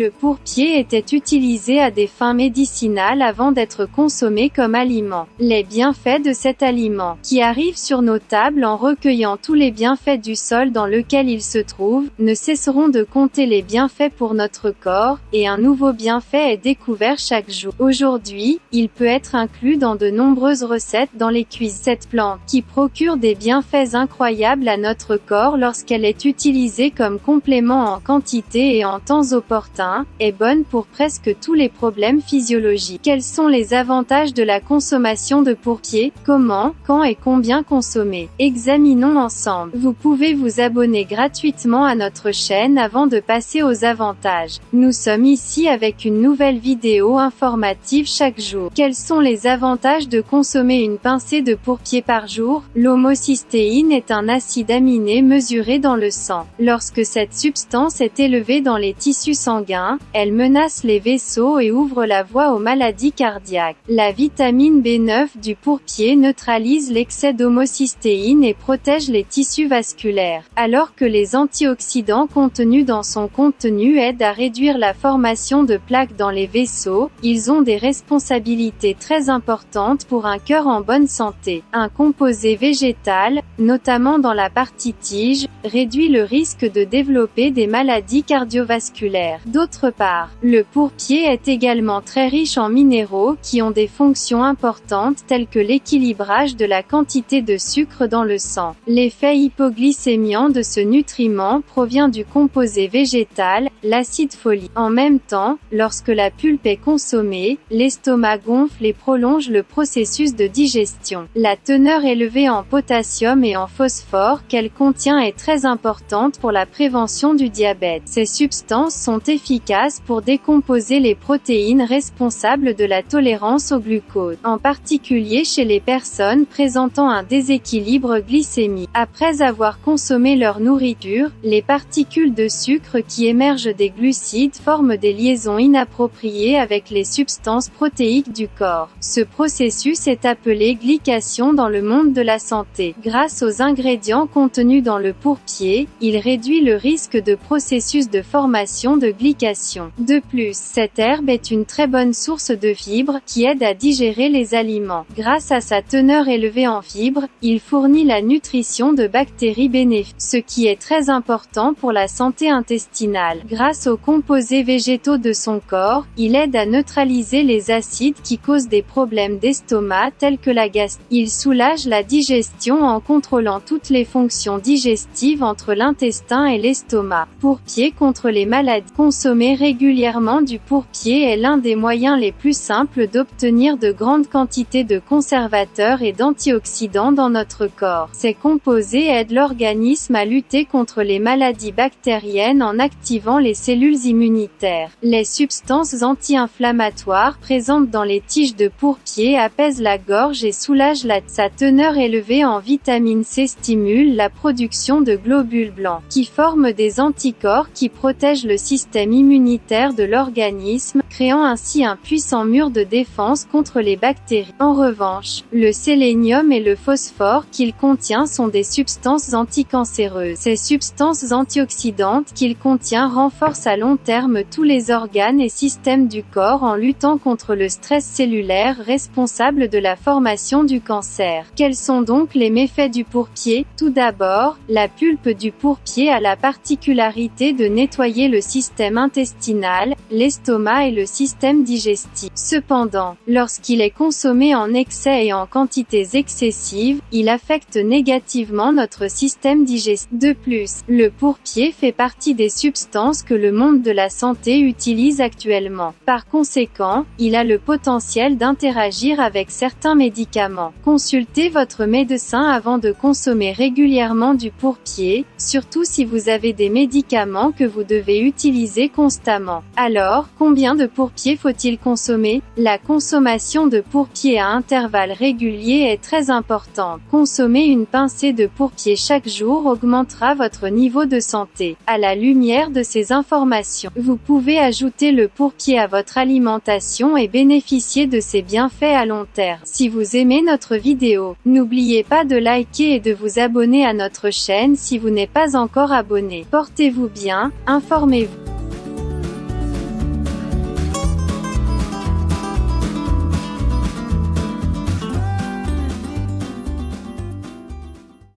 Le pourpier était utilisé à des fins médicinales avant d'être consommé comme aliment. Les bienfaits de cet aliment, qui arrive sur nos tables en recueillant tous les bienfaits du sol dans lequel il se trouve, ne cesseront de compter les bienfaits pour notre corps, et un nouveau bienfait est découvert chaque jour. Aujourd'hui, il peut être inclus dans de nombreuses recettes dans les cuisines. Cette plante, qui procure des bienfaits incroyables à notre corps lorsqu'elle est utilisée comme complément en quantité et en temps opportun, est bonne pour presque tous les problèmes physiologiques. Quels sont les avantages de la consommation de pourpier? Comment, quand et combien consommer? Examinons ensemble. Vous pouvez vous abonner gratuitement à notre chaîne avant de passer aux avantages. Nous sommes ici avec une nouvelle vidéo informative chaque jour. Quels sont les avantages de consommer une pincée de pourpier par jour? L'homocystéine est un acide aminé mesuré dans le sang. Lorsque cette substance est élevée dans les tissus sanguins, elle menace les vaisseaux et ouvre la voie aux maladies cardiaques. La vitamine B9 du pourpier neutralise l'excès d'homocystéine et protège les tissus vasculaires, alors que les antioxydants contenus dans son contenu aident à réduire la formation de plaques dans les vaisseaux. Ils ont des responsabilités très importantes pour un cœur en bonne santé. Un composé végétal, notamment dans la partie tige, réduit le risque de développer des maladies cardiovasculaires. D'autre part, le pourpier est également très riche en minéraux qui ont des fonctions importantes telles que l'équilibrage de la quantité de sucre dans le sang. L'effet hypoglycémiant de ce nutriment provient du composé végétal, l'acide folique. En même temps, lorsque la pulpe est consommée, l'estomac gonfle et prolonge le processus de digestion. La teneur élevée en potassium et en phosphore qu'elle contient est très importante pour la prévention du diabète. Ces substances sont efficaces pour décomposer les protéines responsables de la tolérance au glucose, en particulier chez les personnes présentant un déséquilibre glycémique. Après avoir consommé leur nourriture, les particules de sucre qui émergent des glucides forment des liaisons inappropriées avec les substances protéiques du corps. Ce processus est appelé glycation dans le monde de la santé. Grâce aux ingrédients contenus dans le pourpier, il réduit le risque de processus de formation de glycation. De plus, cette herbe est une très bonne source de fibres, qui aide à digérer les aliments. Grâce à sa teneur élevée en fibres, il fournit la nutrition de bactéries bénéfiques, ce qui est très important pour la santé intestinale. Grâce aux composés végétaux de son corps, il aide à neutraliser les acides qui causent des problèmes d'estomac tels que la gastrite. Il soulage la digestion en contrôlant toutes les fonctions digestives entre l'intestin et l'estomac. Pourpier contre les maladies. Consommer régulièrement du pourpier est l'un des moyens les plus simples d'obtenir de grandes quantités de conservateurs et d'antioxydants dans notre corps. Ces composés aident l'organisme à lutter contre les maladies bactériennes en activant les cellules immunitaires. Les substances anti-inflammatoires présentes dans les tiges de pourpier apaisent la gorge et soulagent sa teneur élevée en vitamine C stimule la production de globules blancs, qui forment des anticorps qui protègent le système immunitaire de l'organisme, créant ainsi un puissant mur de défense contre les bactéries. En revanche, le sélénium et le phosphore qu'il contient sont des substances anticancéreuses. Ces substances antioxydantes qu'il contient renforcent à long terme tous les organes et systèmes du corps en luttant contre le stress cellulaire responsable de la formation du cancer. Quels sont donc les méfaits du pourpier? Tout d'abord, la pulpe du pourpier a la particularité de nettoyer le système intestinal, l'estomac et le système digestif. Cependant, lorsqu'il est consommé en excès et en quantités excessives, il affecte négativement notre système digestif. De plus, le pourpier fait partie des substances que le monde de la santé utilise actuellement. Par conséquent, il a le potentiel d'interagir avec certains médicaments. Consultez votre médecin avant de consommer régulièrement du pourpier, surtout si vous avez des médicaments que vous devez utiliser constamment. Alors, combien de pourpier faut-il consommer? La consommation de pourpier à intervalles réguliers est très importante. Consommer une pincée de pourpier chaque jour augmentera votre niveau de santé. À la lumière de ces informations, vous pouvez ajouter le pourpier à votre alimentation et bénéficier de ses bienfaits à long terme. Si vous aimez notre vidéo, n'oubliez pas de liker et de vous abonner à notre chaîne si vous n'êtes pas encore abonné. Portez-vous bien, informez-vous.